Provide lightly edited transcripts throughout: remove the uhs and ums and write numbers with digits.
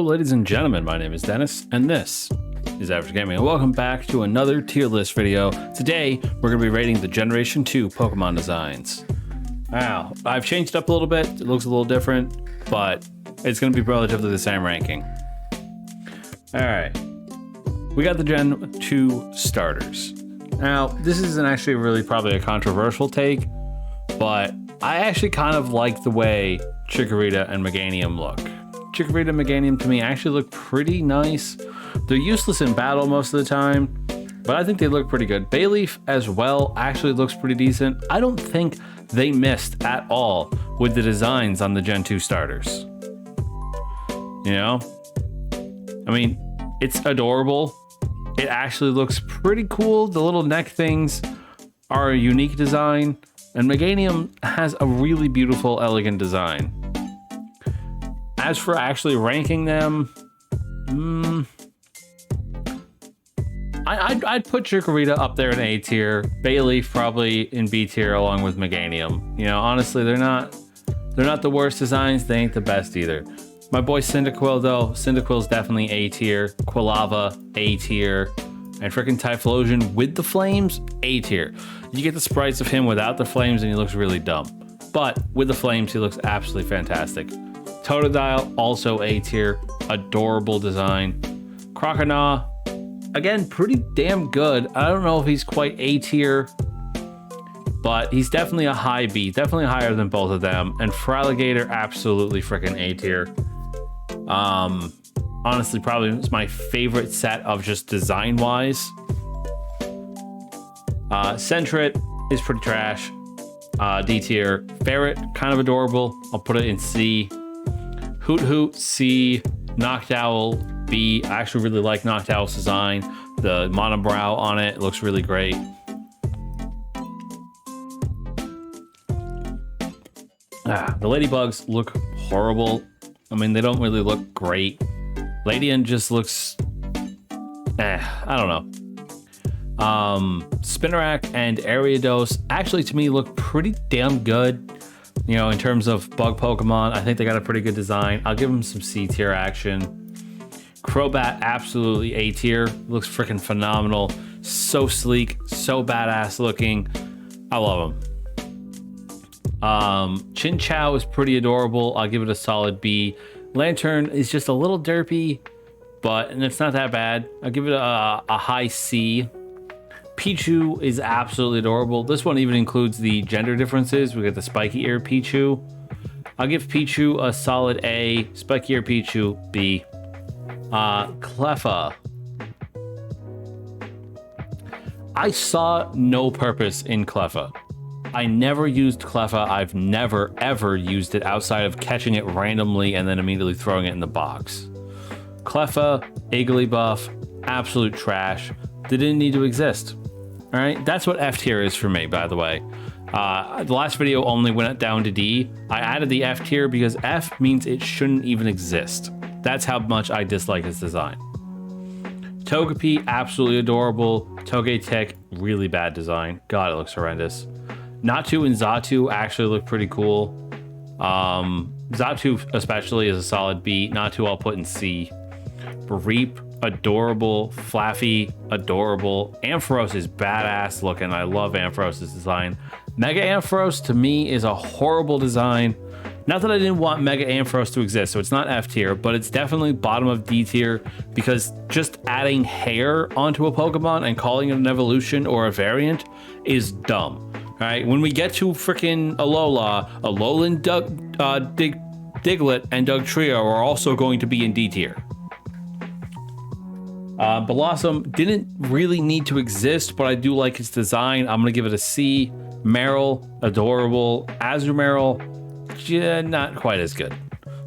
ladies and gentlemen, my name is Dennis, and this is Average Gaming, and welcome back to another tier list video. Today, we're going to be rating the Generation 2 Pokemon designs. Now, I've changed it up a little bit, it looks a little different, but it's going to be relatively the same ranking. Alright, we got the Gen 2 starters. Now, this isn't actually really probably a controversial take, but I actually kind of like the way Chikorita and Meganium look. Chikorita and Meganium to me actually look pretty nice. They're useless in battle most of the time, but I think they look pretty good. Bayleaf as well actually looks pretty decent. I don't think they missed at all with the designs on the Gen 2 starters. You know? I mean, it's adorable. It actually looks pretty cool. The little neck things are a unique design, and Meganium has a really beautiful, elegant design. As for actually ranking them, I'd put Chikorita up there in A tier, Bayleaf probably in B tier along with Meganium. You know, honestly, they're not the worst designs. They ain't the best either. My boy Cyndaquil though, Cyndaquil's definitely A tier, Quilava A tier, and freaking Typhlosion with the flames A tier. You get the sprites of him without the flames and he looks really dumb, but with the flames he looks absolutely fantastic. Totodile also A tier, adorable design. Croconaw, again, pretty damn good. I don't know if he's quite A tier, but he's definitely a high B, definitely higher than both of them. And Feraligatr, absolutely freaking A tier. Honestly, probably it's my favorite set of just design wise. Sentret is pretty trash, D tier. Ferret, kind of adorable, I'll put it in C. Hoot C. Noctowl B. I actually really like Noctowl's design. The monobrow on it looks really great. The Ladybugs look horrible. I mean, they don't really look great. Ladian just looks I don't know. Spinarak and Ariados actually to me look pretty damn good. You know, in terms of bug Pokemon, I think they got a pretty good design. I'll give them some C tier action. Crobat, absolutely A tier. Looks freaking phenomenal. So sleek, so badass looking. I love them. Chinchou is pretty adorable. I'll give it a solid B. Lantern is just a little derpy, and it's not that bad. I'll give it a high C. Pichu is absolutely adorable. This one even includes the gender differences. We got the spiky ear Pichu. I'll give Pichu a solid A. Spiky ear Pichu, B. Cleffa. I saw no purpose in Cleffa. I never used Cleffa. I've never ever used it outside of catching it randomly and then immediately throwing it in the box. Cleffa, Igglybuff, absolute trash. They didn't need to exist. All right, that's what F tier is for me, by the way. The last video only went down to D. I added the F tier because F means it shouldn't even exist. That's how much I dislike his design. Togepi, absolutely adorable. Togetic, really bad design. God, it looks horrendous. Natu and Xatu actually look pretty cool. Xatu especially is a solid B. Natu I'll put in C. Reap, adorable. Flaffy, adorable. Ampharos is badass looking. I love Ampharos' design. Mega Ampharos to me is a horrible design. Not that I didn't want Mega Ampharos to exist, so it's not F tier, but it's definitely bottom of D tier because just adding hair onto a Pokemon and calling it an evolution or a variant is dumb. All right, when we get to freaking Alola, Alolan Diglett and Dugtrio are also going to be in D tier. Blossom didn't really need to exist, but I do like its design. I'm gonna give it a C. Meryl, adorable. Azumarill, not quite as good.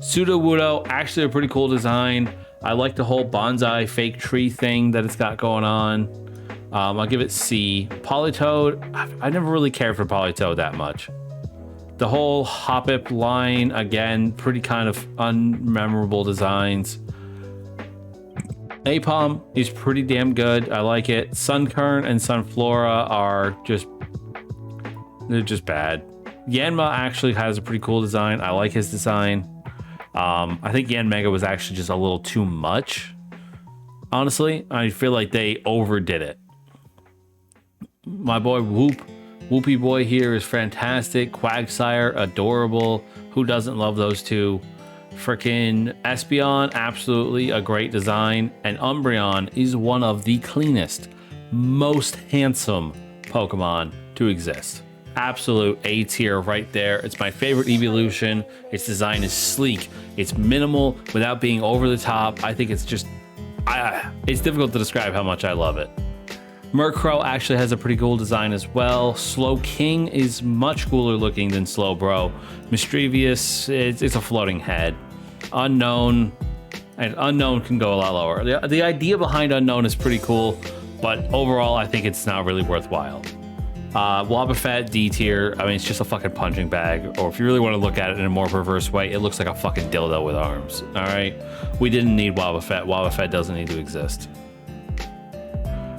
Sudowoodo, actually a pretty cool design. I like the whole bonsai fake tree thing that it's got going on. I'll give it C. Politoed, I never really cared for Politoed that much. The whole Hoppip line, again, pretty kind of unmemorable designs. Napalm is pretty damn good. I like it. Sunkern and Sunflora are they're just bad. Yanma actually has a pretty cool design. I like his design. I think Yanmega was actually just a little too much. Honestly, I feel like they overdid it. My boy Whoopie Boy here is fantastic. Quagsire, adorable. Who doesn't love those two? Freaking Espeon, absolutely a great design. And Umbreon is one of the cleanest, most handsome Pokemon to exist. Absolute A tier right there. It's my favorite evolution. Its design is sleek. It's minimal without being over the top. I think it's just, it's difficult to describe how much I love it. Murkrow actually has a pretty cool design as well. Slowking is much cooler looking than Slowbro. Mischievous, it's a floating head. Unknown, and Unknown can go a lot lower. The idea behind Unknown is pretty cool, but overall I think it's not really worthwhile. Wobbuffet, D tier. I mean, it's just a fucking punching bag, or if you really want to look at it in a more perverse way, it looks like a fucking dildo with arms. All right, we didn't need Wobbuffet. Wobbuffet doesn't need to exist.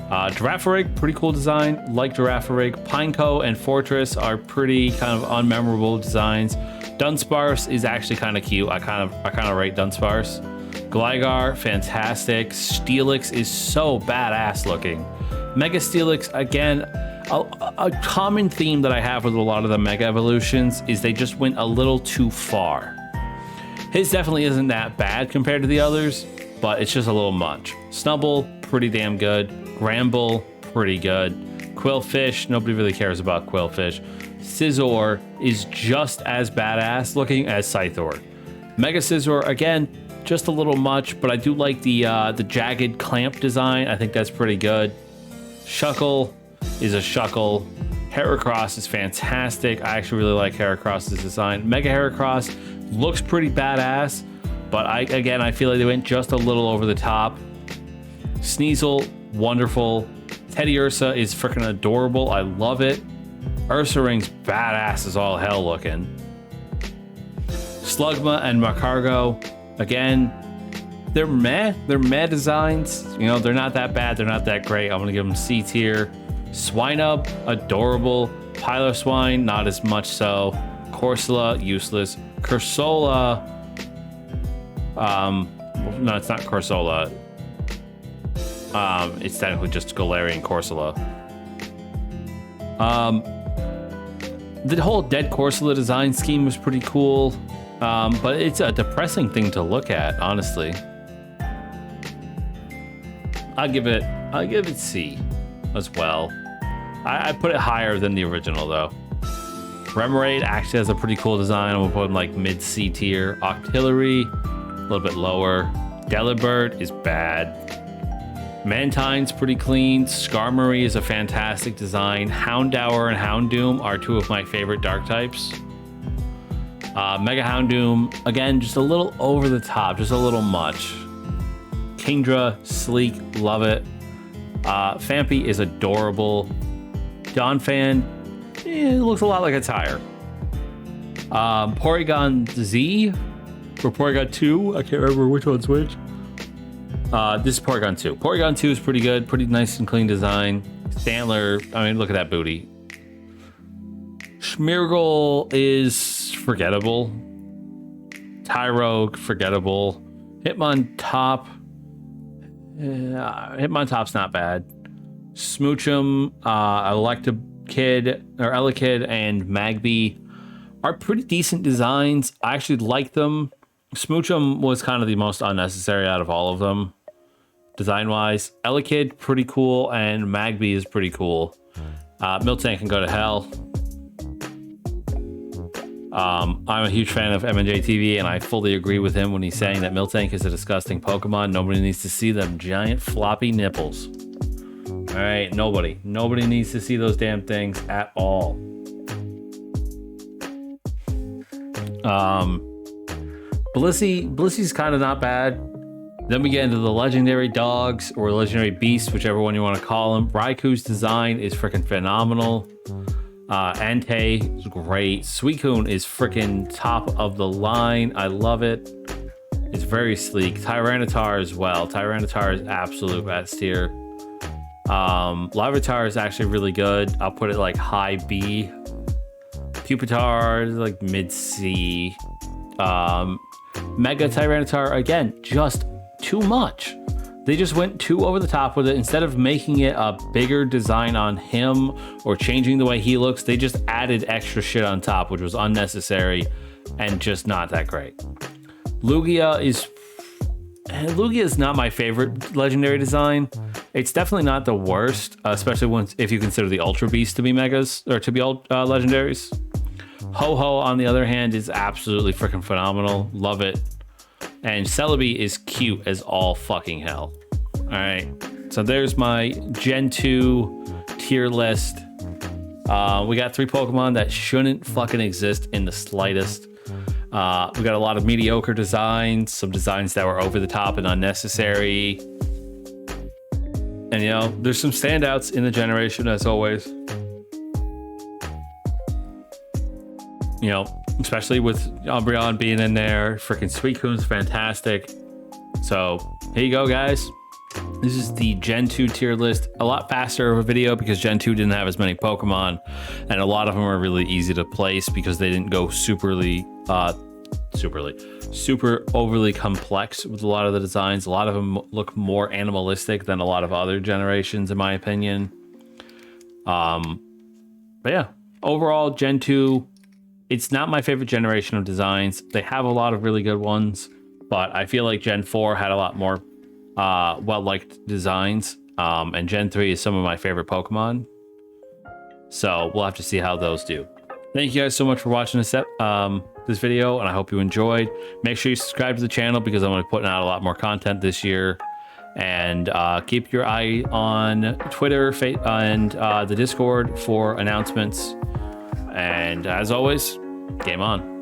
Girafarig, pretty cool design, like Girafarig. Pineco and Fortress are pretty kind of unmemorable designs. Dunsparce is actually kind of cute. I kind of rate Dunsparce. Gligar, fantastic. Steelix is so badass looking. Mega Steelix, again, a common theme that I have with a lot of the Mega Evolutions is they just went a little too far. His definitely isn't that bad compared to the others, but it's just a little much. Snubbull, pretty damn good. Gramble, pretty good. Quillfish, nobody really cares about Quillfish. Scizor is just as badass looking as Scyther. Mega Scizor, again, just a little much, but I do like the jagged clamp design. I think that's pretty good. Shuckle is a Shuckle. Heracross is fantastic. I actually really like Heracross's design. Mega Heracross looks pretty badass, but I feel like they went just a little over the top. Sneasel, wonderful. Teddiursa is freaking adorable. I love it. Ursaring's badass as all hell looking. Slugma and Macargo, again, they're meh. They're meh designs. You know, they're not that bad. They're not that great. I'm gonna give them C tier. Swinub, adorable. Piloswine, not as much so. Corsola, useless. Cursola, no, it's not Corsola. It's technically just Galarian Corsola. The whole dead Corsola design scheme was pretty cool, but it's a depressing thing to look at, honestly. I'll give it C as well. I put it higher than the original though. Remoraid actually has a pretty cool design. I'm gonna put him like mid C tier. Octillery, a little bit lower. Delibird is bad. Mantine's pretty clean. Skarmory is a fantastic design. Houndour and Houndoom are two of my favorite dark types. Mega Houndoom, again, just a little over the top, just a little much. Kingdra, sleek, love it. Phanpy is adorable. Donphan, it looks a lot like a tire. Porygon Z, or Porygon 2, I can't remember which one's which. This is Porygon 2. Porygon 2 is pretty good, pretty nice and clean design. Stantler, I mean, look at that booty. Smeargle is forgettable. Tyrogue, forgettable. Hitmontop, Hitmontop's not bad. Smoochum, Elekid and Magby are pretty decent designs. I actually like them. Smoochum was kind of the most unnecessary out of all of them, design-wise. Elekid, pretty cool, and Magby is pretty cool. Miltank can go to hell. I'm a huge fan of M&J TV, and I fully agree with him when he's saying that Miltank is a disgusting Pokemon. Nobody needs to see them giant floppy nipples. All right, nobody needs to see those damn things at all. Blissey's kind of not bad. Then we get into the legendary dogs or legendary beasts, whichever one you want to call them. Raikou's design is freaking phenomenal. Entei is great. Suicune is freaking top of the line. I love it. It's very sleek. Tyranitar as well. Tyranitar is absolute best tier. Larvitar is actually really good. I'll put it like high B. Pupitar is like mid C. Mega Tyranitar, again, just too much. They just went too over the top with it. Instead of making it a bigger design on him or changing the way he looks, they just added extra shit on top, which was unnecessary and just not that great. Lugia is not my favorite legendary design. It's definitely not the worst, especially if you consider the Ultra Beast to be megas or to be legendaries. Ho-Ho, on the other hand, is absolutely freaking phenomenal. Love it. And Celebi is cute as all fucking hell. All right, so there's my Gen 2 tier list. We got 3 Pokemon that shouldn't fucking exist in the slightest. We got a lot of mediocre designs, some designs that were over the top and unnecessary. And, you know, there's some standouts in the generation, as always. You know, especially with Umbreon being in there. Freaking Suicune's fantastic. So, here you go, guys. This is the Gen 2 tier list. A lot faster of a video because Gen 2 didn't have as many Pokemon. And a lot of them are really easy to place because they didn't go super overly complex with a lot of the designs. A lot of them look more animalistic than a lot of other generations, in my opinion. But yeah, overall, Gen 2, it's not my favorite generation of designs. They have a lot of really good ones, but I feel like Gen 4 had a lot more well-liked designs. And Gen 3 is some of my favorite Pokemon. So we'll have to see how those do. Thank you guys so much for watching this video, and I hope you enjoyed. Make sure you subscribe to the channel because I'm going to be putting out a lot more content this year. And keep your eye on Twitter and the Discord for announcements. And as always, game on.